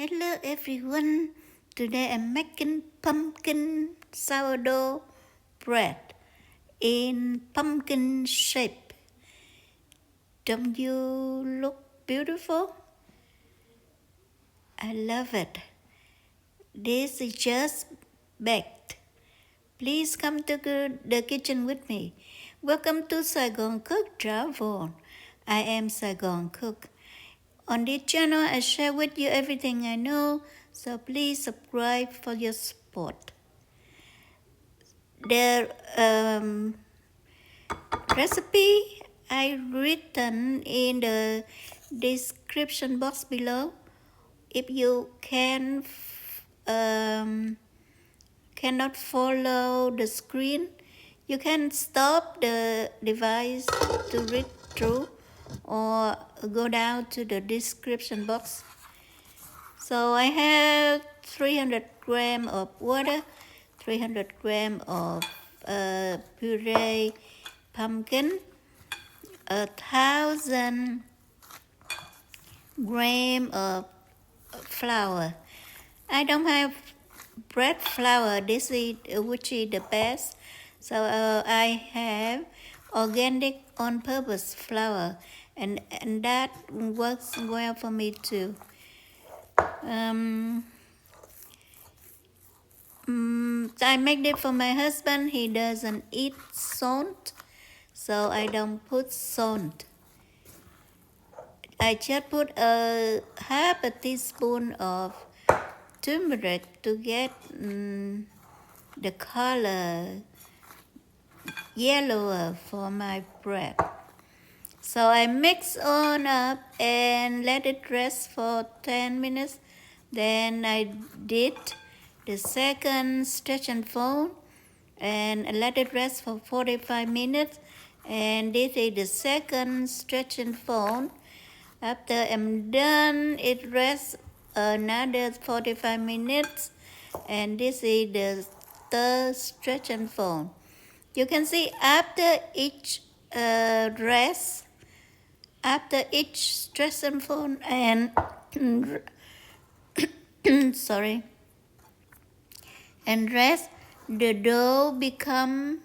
Hello everyone, today I'm making pumpkin sourdough bread in pumpkin shape. Don't you look beautiful? I love it. This is just baked. Please come to the kitchen with me. Welcome to SaigoncookTravel. I am Saigoncook. On this channel, I share with you everything I know, so please subscribe for your support. The recipe I written in the description box below. If you cannot follow the screen, you can stop the device to read through or go down to the description box. So I have 300 grams of water, 300 grams of puree pumpkin, 1,000 grams of flour. I don't have bread flour, this is which is the best. So I have organic on purpose flour, and that works well for me too. I make it for my husband. He doesn't eat salt, so I don't put salt. I just put half a teaspoon of turmeric to get the color yellower for my bread. So I mix on up and let it rest for 10 minutes. Then I did the second stretch and fold and let it rest for 45 minutes. And this is the second stretch and fold. After I'm done, it rests another 45 minutes. And this is the third stretch and fold. You can see after each rest, after each stretch and fold and sorry, and rest, the dough become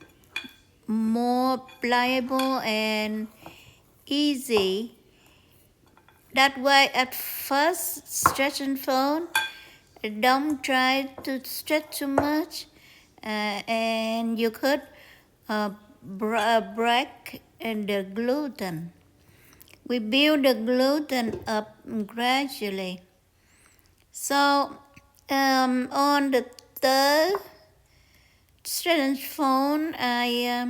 more pliable and easy. That way, at first stretch and fold, don't try to stretch too much, and you could break the gluten. We build the gluten up gradually. So on the third stretch and fold, I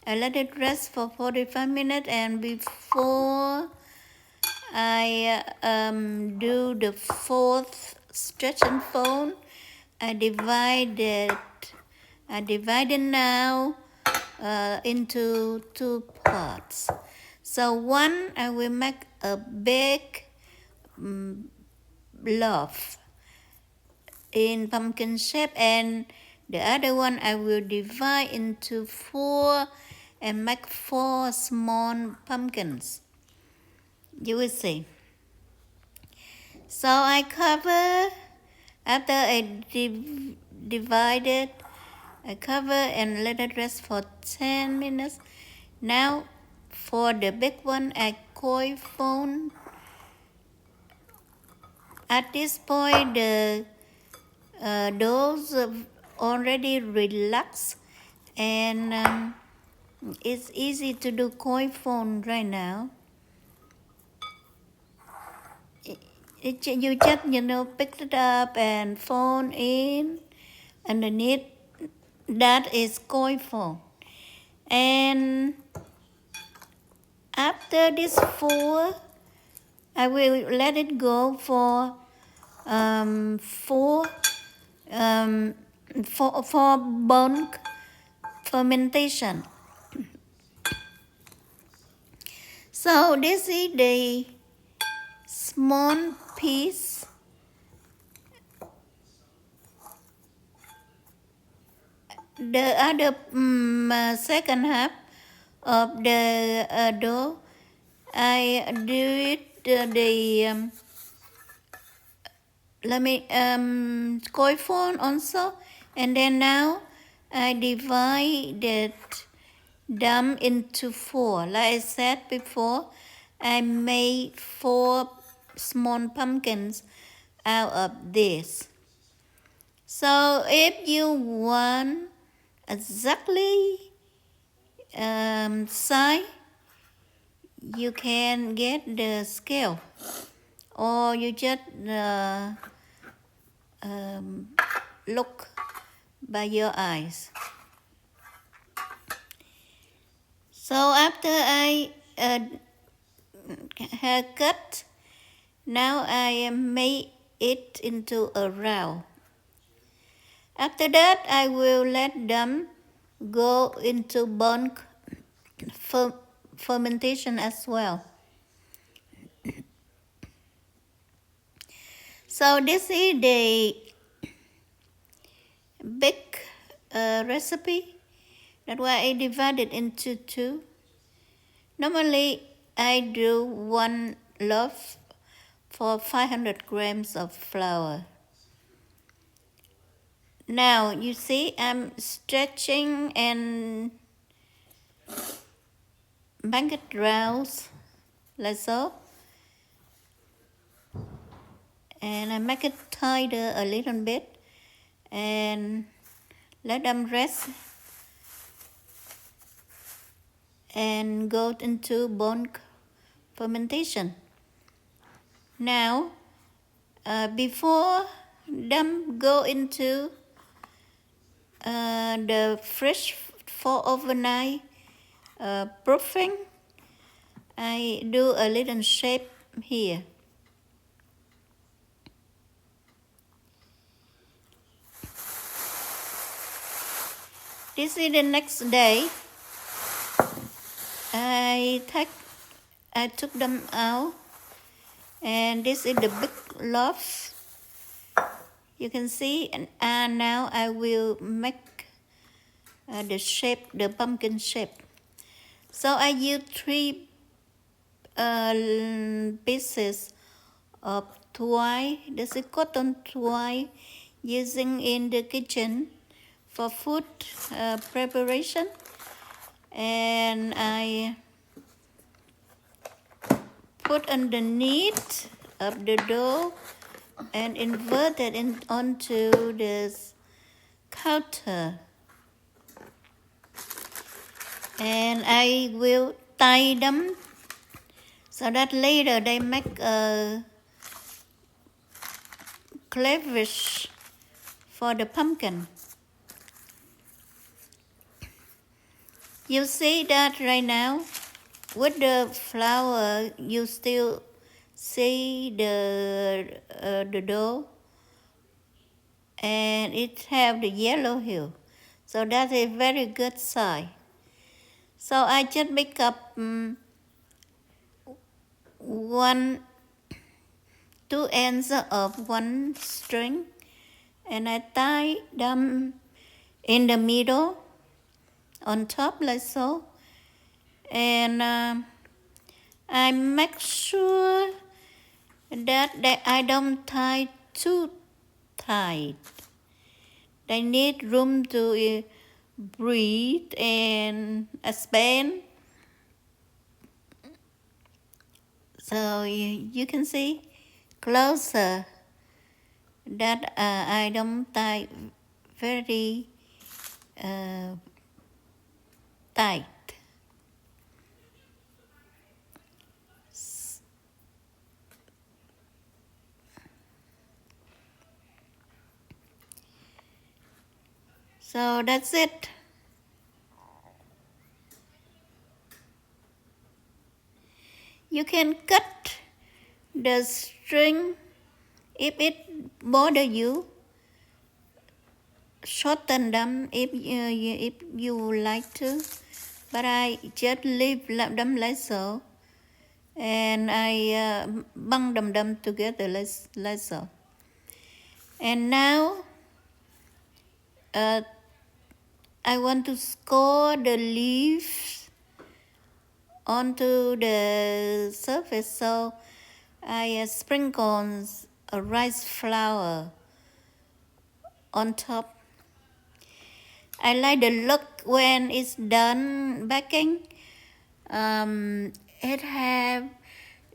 let it rest for 45 minutes, and before I do the fourth stretch and fold, I divided now into two parts. So one, I will make a big loaf in pumpkin shape, and the other one I will divide into 4 and make 4 small pumpkins. You will see. So I cover, after I divided, I cover and let it rest for 10 minutes. Now for the big one, I coil fold. At this point, the doughs already relaxed, and it's easy to do coil fold right now. You just, pick it up and fold in underneath. That is coil fold. And after this 4, I will let it go for 4 bulk fermentation. So this is the small piece. The other second half of the dough, I do it let me koi phone also, and then now I divided them into 4. Like I said before, I made 4 small pumpkins out of this. So if you want exactly size, you can get the scale, or you just look by your eyes. So after I haircut, now I make it into a round. After that, I will let them go into bulk fermentation as well. So this is the big recipe. That's why I divided into 2. Normally, I do 1 loaf for 500 grams of flour. Now, you see, I'm stretching and make it rounds like so. And I make it tighter a little bit and let them rest and go into bulk fermentation. Now, before them go into the fridge for overnight proofing, I do a little shape here. This is the next day. I took them out, and this is the big loaf. You can see, and now I will make the shape, the pumpkin shape. So I use 3 pieces of twine. This is cotton twine using in the kitchen for food preparation, and I put underneath of the dough and invert it onto this counter, and I will tie them so that later they make a cleavage for the pumpkin. You see that right now with the flour, you still see the dough, and it have the yellow hue. So that's a very good sign. So I just make up 2 ends of 1 string, and I tie them in the middle on top like so, and I make sure that I don't tie too tight. They need room to breathe and expand. So you can see closer that I don't tie very tight. So that's it. You can cut the string if it bother you. Shorten them if you like to, but I just leave them like so, and I bung them together like so. And now I want to score the leaves onto the surface, so I sprinkle a rice flour on top. I like the look when it's done baking. It have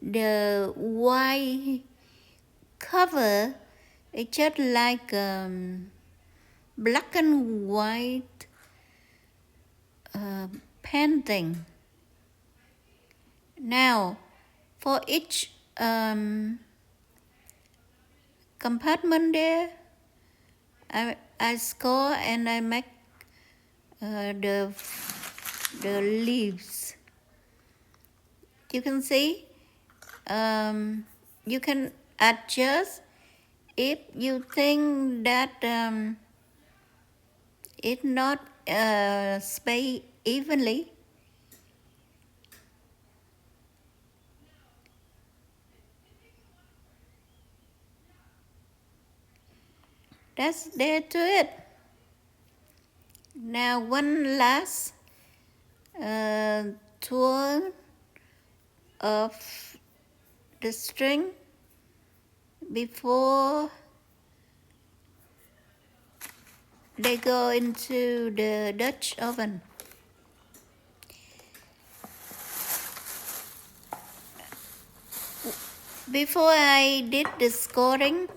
the white cover. It's just like black and white painting. Now, for each compartment there, I score and I make the leaves. You can see, you can adjust if you think that it's not spaced evenly. That's there to it. Now one last tour of the string before they go into the Dutch oven. Before I did the scoring,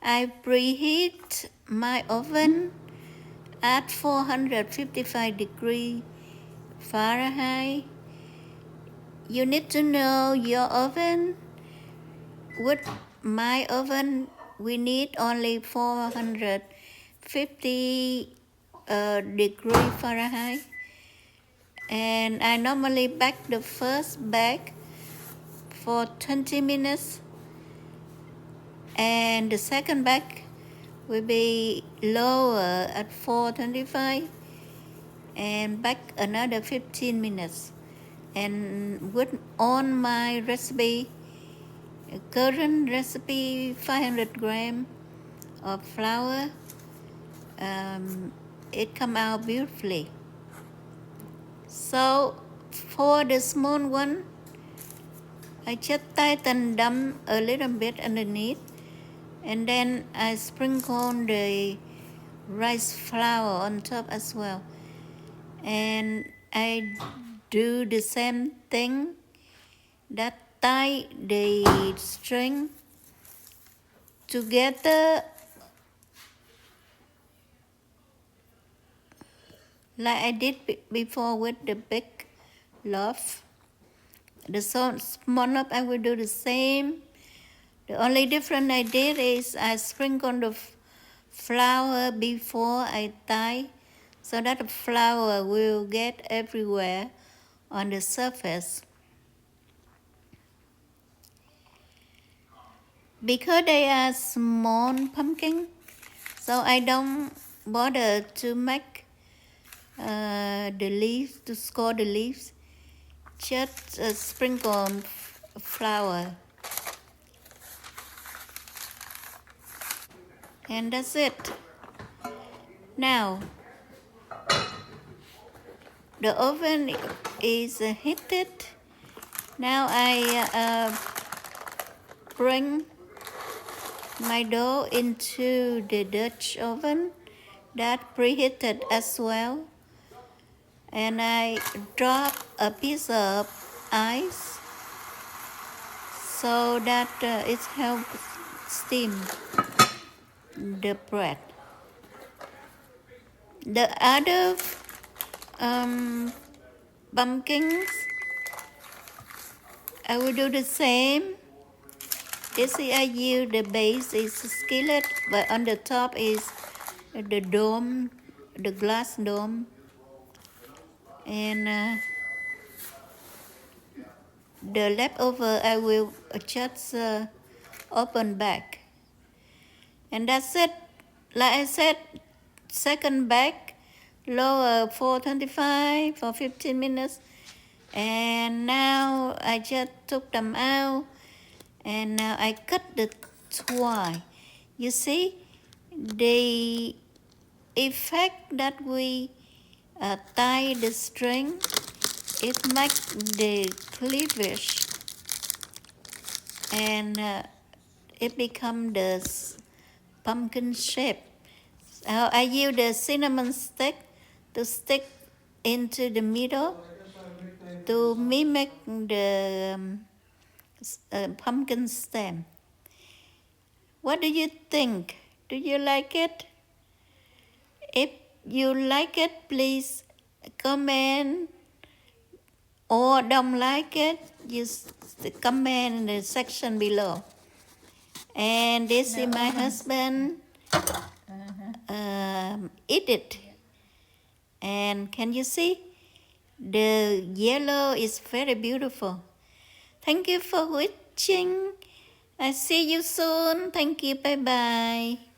I preheat my oven at 455 degrees Fahrenheit. You need to know your oven. With my oven, we need only 450 degree Fahrenheit. And I normally bake the first bake for 20 minutes. And the second bake will be lower at 425 and bake another 15 minutes. And with on my recipe, current recipe, 500 grams of flour, it come out beautifully. So for the small one, I just tighten them a little bit underneath, and then I sprinkle the rice flour on top as well. And I do the same thing, that tie the string together like I did before with the big loaf. The small loaf I will do the same. The only difference I did is I sprinkle the flour before I tie, so that the flour will get everywhere on the surface. Because they are small pumpkin, so I don't bother to make the leaves, to score the leaves. Just sprinkle flour. And that's it. Now, the oven is heated. Now I bring my dough into the Dutch oven that preheated as well. And I drop a piece of ice so that it helps steam the bread. The other pumpkins, I will do the same. This is I use the base is a skillet, but on the top is the dome, the glass dome. And the leftover I will just open back. And that's it. Like I said, second bake, lower 425 for 15 minutes. And now I just took them out, and now I cut the twine. You see the effect that we tie the string, it makes the cleavage, and it become the pumpkin shape. I use the cinnamon stick to stick into the middle to mimic the pumpkin stem. What do you think? Do you like it? If you like it, please comment, or don't like it, just comment in the section below. And this is my husband eat it. And can you see? The yellow is very beautiful. Thank you for watching. I see you soon. Thank you. Bye bye.